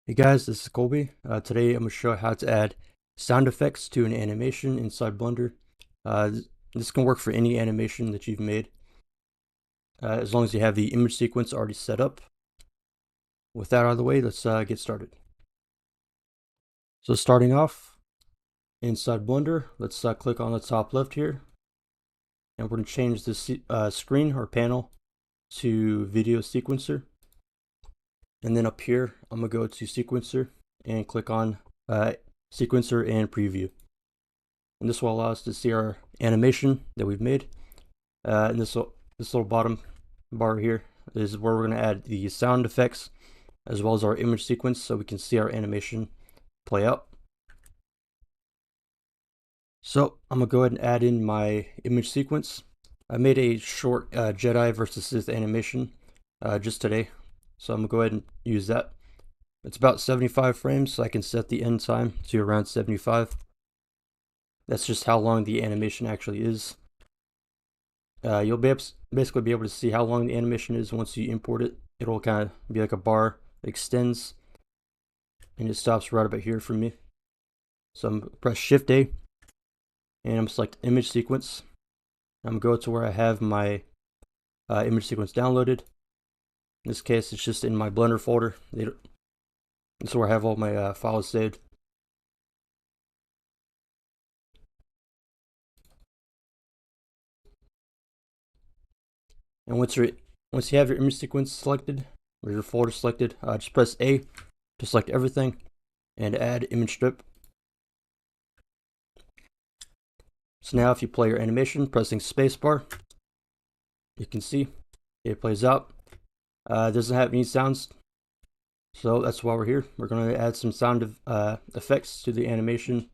Hey guys, this is Colby. Today I'm going to show you how to add sound effects to an animation inside Blender. This can work for any animation that you've made, as long as you have the image sequence already set up. With that out of the way, let's get started. So starting off, inside Blender, let's click on the top left here, and we're going to change this screen or panel to video sequencer. And then up here, I'm going to go to sequencer and click on sequencer and preview. And this will allow us to see our animation that we've made. And this little bottom bar here is where we're going to add the sound effects as well as our image sequence so we can see our animation play out. So I'm going to go ahead and add in my image sequence. I made a short Jedi versus Sith animation just today, so I'm going to go ahead and use that. It's about 75 frames, so I can set the end time to around 75. That's just how long the animation actually is. You'll basically be able to see how long the animation is once you import it. It'll kind of be like a bar that extends, and it stops right about here for me. So I'm gonna press Shift A, and I'm select image sequence. I'm gonna go to where I have my image sequence downloaded. In this case, it's just in my Blender folder. That's where I have all my files saved. And once you have your image sequence selected or your folder selected, just press A to select everything and add image strip. So now if you play your animation pressing spacebar, you can see it plays out. It doesn't have any sounds, so that's why we're here. We're going to add some sound effects to the animation.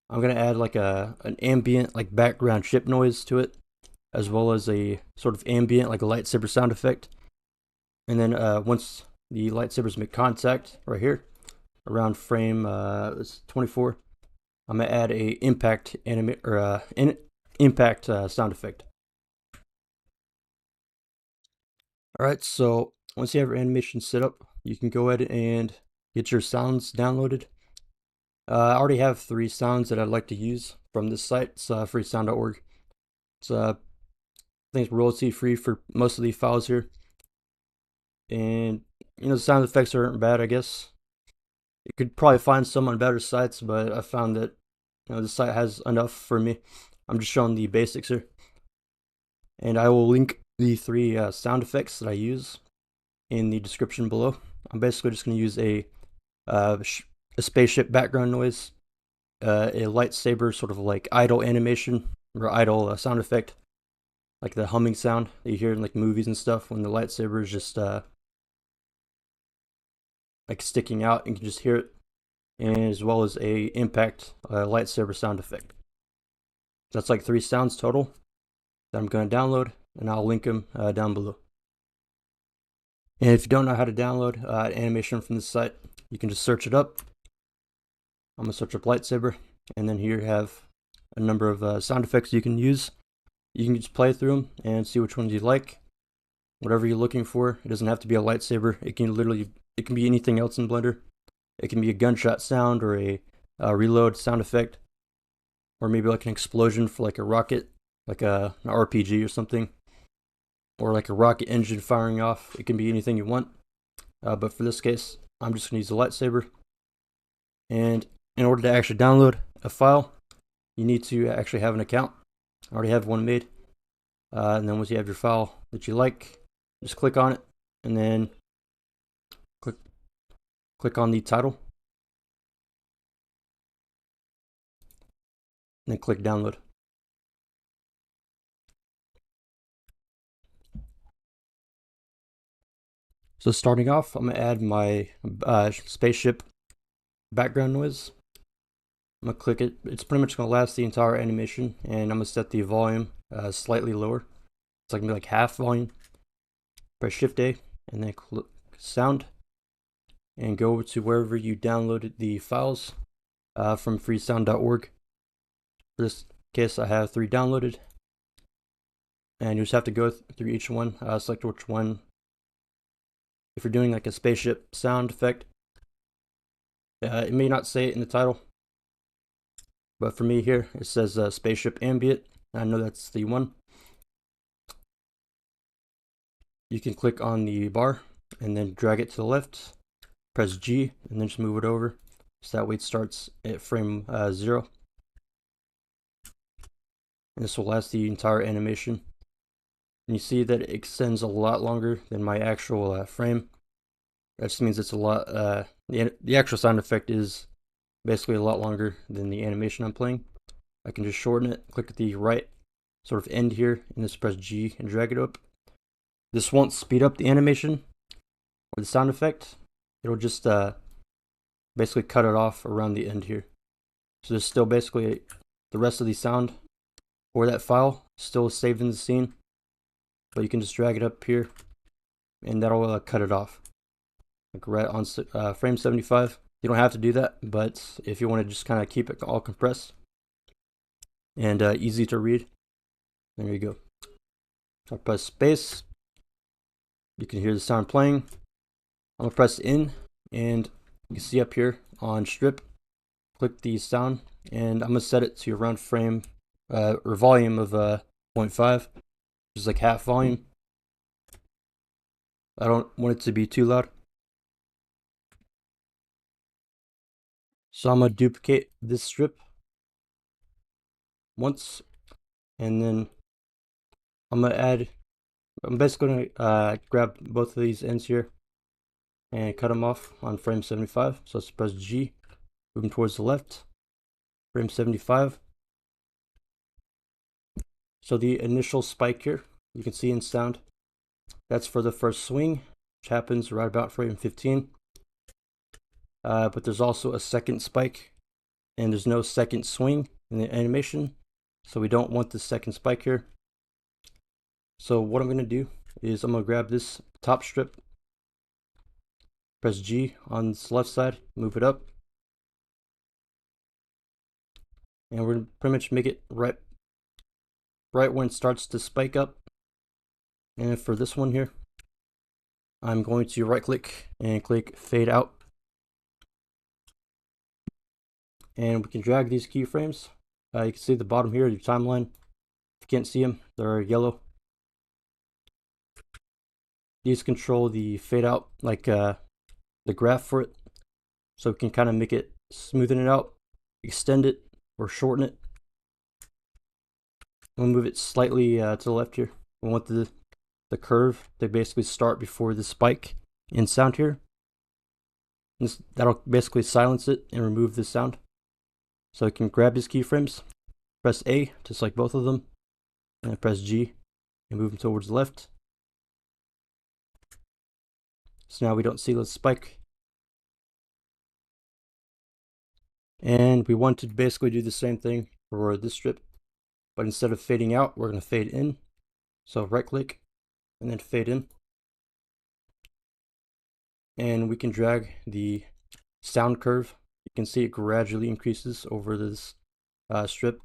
I'm going to add like an ambient like background ship noise to it, as well as a sort of ambient like a lightsaber sound effect. And then once the lightsabers make contact right here around frame 24, I'm gonna add a impact impact sound effect. All right, so once you have your animation set up, you can go ahead and get your sounds downloaded. I already have 3 sounds that I'd like to use from this site. It's freesound.org. It's I think it's royalty free for most of these files here. And the sound effects aren't bad, I guess. You could probably find some on better sites, but I found that this site has enough for me. I'm just showing the basics here. And I will link the 3 sound effects that I use in the description below. I'm basically just going to use a spaceship background noise, a lightsaber sort of like idle animation or idle sound effect, like the humming sound that you hear in like movies and stuff when the lightsaber is just like sticking out and you can just hear it, and as well as a impact lightsaber sound effect. So that's like 3 sounds total that I'm going to download, and I'll link them down below. And if you don't know how to download animation from this site, you can just search it up. I'm going to search up lightsaber, and then here you have a number of sound effects you can use. You can just play through them and see which ones you like. Whatever you're looking for. It doesn't have to be a lightsaber. It can be anything else in Blender. It can be a gunshot sound or a reload sound effect, or maybe like an explosion for like a rocket, like an RPG or something, or like a rocket engine firing off. It can be anything you want, but for this case, I'm just going to use the lightsaber. And in order to actually download a file, you need to actually have an account. I already have one made. And then once you have your file that you like, just click on it, and then click on the title, and then click download. So starting off, I'm gonna add my spaceship background noise. I'm gonna click it. It's pretty much gonna last the entire animation, and I'm gonna set the volume slightly lower. It's like maybe like half volume. Press Shift A, and then click sound, and go to wherever you downloaded the files from freesound.org. For this case, I have 3 downloaded, and you just have to go through each one, select which one. If you're doing like a spaceship sound effect, It may not say it in the title, but for me here, it says spaceship Ambient. I know that's the one. You can click on the bar and then drag it to the left, press G, and then just move it over. So that way it starts at frame 0. And this will last the entire animation. And you see that it extends a lot longer than my actual frame. That just means it's a lot, the actual sound effect is basically a lot longer than the animation I'm playing. I can just shorten it, click at the right sort of end here, and just press G and drag it up. This won't speed up the animation or the sound effect. It'll just basically cut it off around the end here. So there's still basically the rest of the sound or that file still saved in the scene, but you can just drag it up here and that'll cut it off. Like right on frame 75. You don't have to do that, but if you want to just kind of keep it all compressed and easy to read, there you go. So I press space. You can hear the sound playing. I'm gonna press in, and you can see up here on strip, click the sound, and I'm gonna set it to around frame or volume of 0.5, which is like half volume. I don't want it to be too loud. So I'm gonna duplicate this strip once, and then I'm basically gonna grab both of these ends here and cut them off on frame 75. So let's press G, move them towards the left, frame 75. So the initial spike here, you can see in sound, that's for the first swing, which happens right about frame 15. But there's also a second spike, and there's no second swing in the animation, so we don't want the second spike here. So what I'm going to do is I'm going to grab this top strip, press G on this left side, move it up, and we're going to pretty much make it right when it starts to spike up. And for this one here, I'm going to right click and click fade out, and we can drag these keyframes. You can see the bottom here, your timeline. If you can't see them, they're yellow. These control the fade out, like the graph for it, so we can kind of make it, smoothen it out, extend it, or shorten it. We'll move it slightly to the left here. We want the curve to basically start before the spike in sound here. That'll basically silence it and remove the sound. So I can grab these keyframes, press A, just like both of them, and press G and move them towards the left. So now we don't see the spike. And we want to basically do the same thing for this strip, but instead of fading out, we're going to fade in. So right click and then fade in. And we can drag the sound curve. You can see it gradually increases over this strip.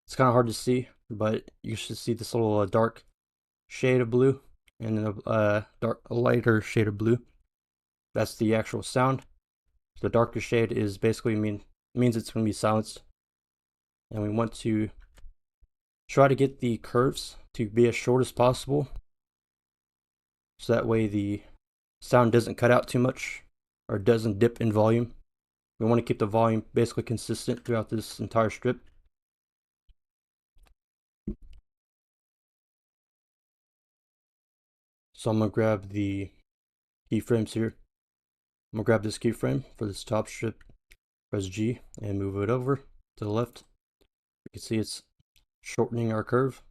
It's kind of hard to see, but you should see this little dark shade of blue and then a lighter shade of blue. That's the actual sound. The darker shade is basically means it's going to be silenced. And we want to try to get the curves to be as short as possible, so that way the sound doesn't cut out too much or doesn't dip in volume. We want to keep the volume basically consistent throughout this entire strip. So I'm going to grab the keyframes here. I'm going to grab this keyframe for this top strip, press G and move it over to the left. You can see it's shortening our curve.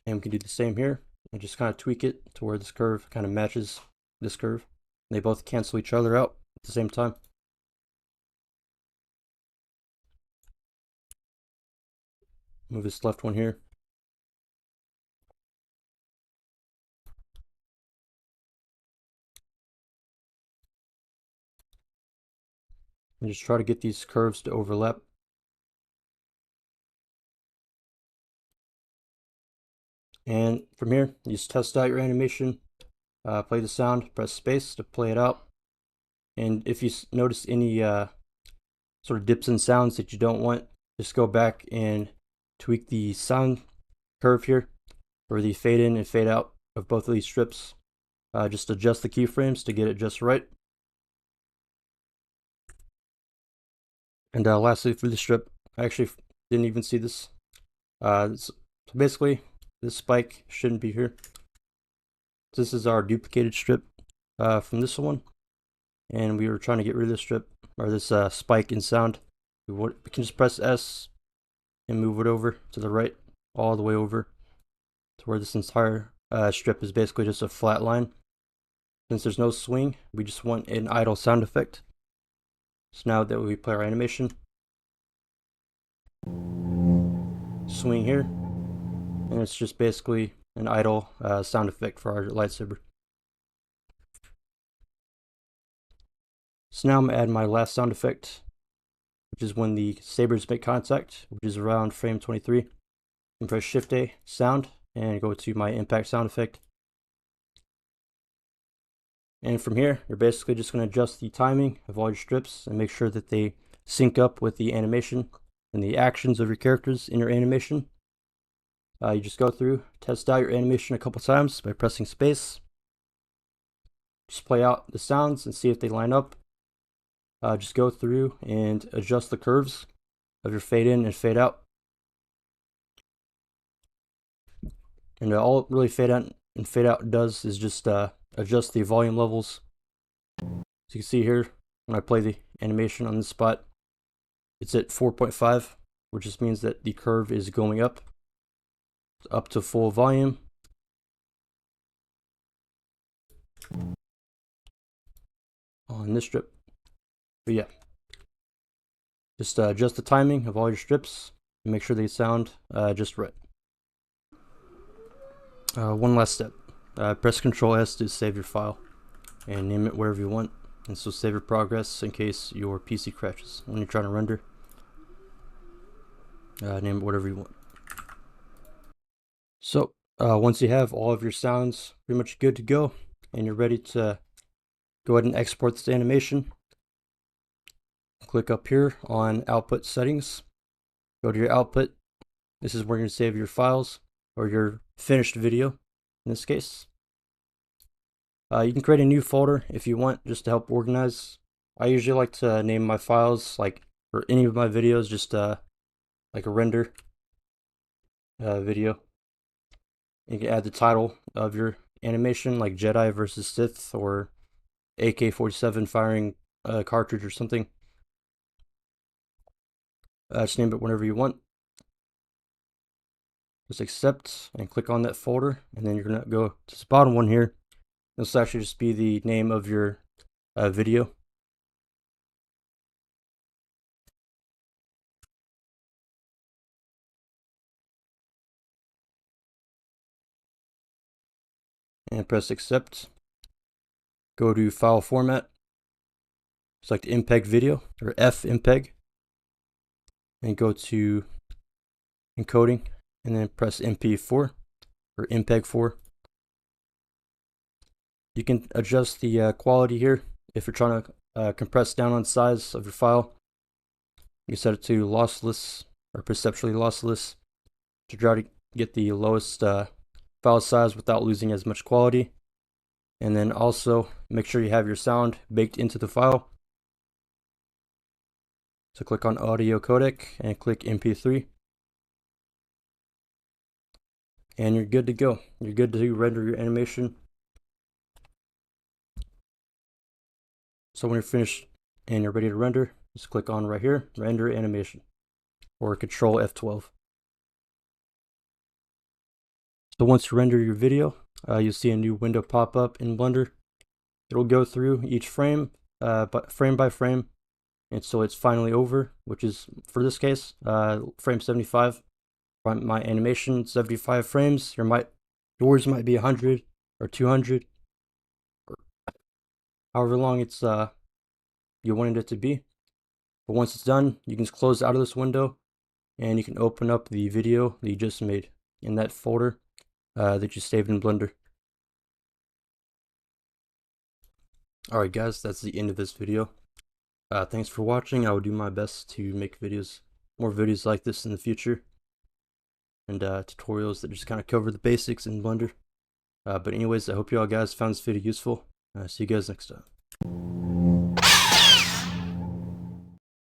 And we can do the same here and just kind of tweak it to where this curve kind of matches this curve. They both cancel each other out at the same time. Move this left one here. And just try to get these curves to overlap. And from here, you just test out your animation. play the sound, press space to play it out. And if you notice any sort of dips and sounds that you don't want, just go back and tweak the sound curve here, or the fade in and fade out of both of these strips. Just adjust the keyframes to get it just right. And lastly, for the strip, I actually didn't even see this. So basically, this spike shouldn't be here. This is our duplicated strip from this one, and we were trying to get rid of this strip, or this spike in sound. We can just press S and move it over to the right, all the way over to where this entire strip is basically just a flat line. Since there's no swing, we just want an idle sound effect. So now that we play our animation, swing here, and it's just basically an idle sound effect for our lightsaber. So now I'm going to add my last sound effect, which is when the sabers make contact, which is around frame 23. And press Shift A, sound, and go to my impact sound effect. And from here, you're basically just going to adjust the timing of all your strips and make sure that they sync up with the animation and the actions of your characters in your animation. You just go through, test out your animation a couple times by pressing space. Just play out the sounds and see if they line up. Just go through and adjust the curves of your fade in and fade out. And all it really fade in and fade out does is just adjust the volume levels. So you can see here, when I play the animation on this spot, it's at 4.5, which just means that the curve is going up to full volume. On this strip. But yeah, just adjust the timing of all your strips and make sure they sound just right. One last step. Press Ctrl S to save your file and name it wherever you want. And so save your progress in case your PC crashes when you're trying to render. Name it whatever you want. So once you have all of your sounds pretty much good to go and you're ready to go ahead and export this animation, click up here on Output Settings. Go to your output. This is where you're going to save your files or your finished video in this case. You can create a new folder if you want, just to help organize. I usually like to name my files, like for any of my videos, just like a render video. You can add the title of your animation, like Jedi versus Sith or AK-47 firing a cartridge or something. Just name it whenever you want. Just accept and click on that folder, and then you're going to go to the bottom one here. This will actually just be the name of your video. And press accept. Go to file format. Select MPEG video or FMPEG. And go to encoding. And then press MP4 or MPEG 4. You can adjust the quality here if you're trying to compress down on size of your file. You can set it to lossless or perceptually lossless to try to get the lowest file size without losing as much quality. And then also make sure you have your sound baked into the file. So click on audio codec and click MP3. And you're good to go. You're good to render your animation. So when you're finished and you're ready to render, just click on right here, render animation, or Control F12. So once you render your video, you'll see a new window pop up in Blender. It'll go through each frame, but frame by frame, and so it's finally over, which is, for this case, frame 75. My animation, 75 frames. Yours might be 100 or 200, or however long it's you wanted it to be. But once it's done, you can just close out of this window, and you can open up the video that you just made in that folder that you saved in Blender. Alright guys, that's the end of this video. Thanks for watching. I will do my best to make more videos like this in the future, and tutorials that just kind of cover the basics in Blender. But anyways, I hope you all guys found this video useful. See you guys next time.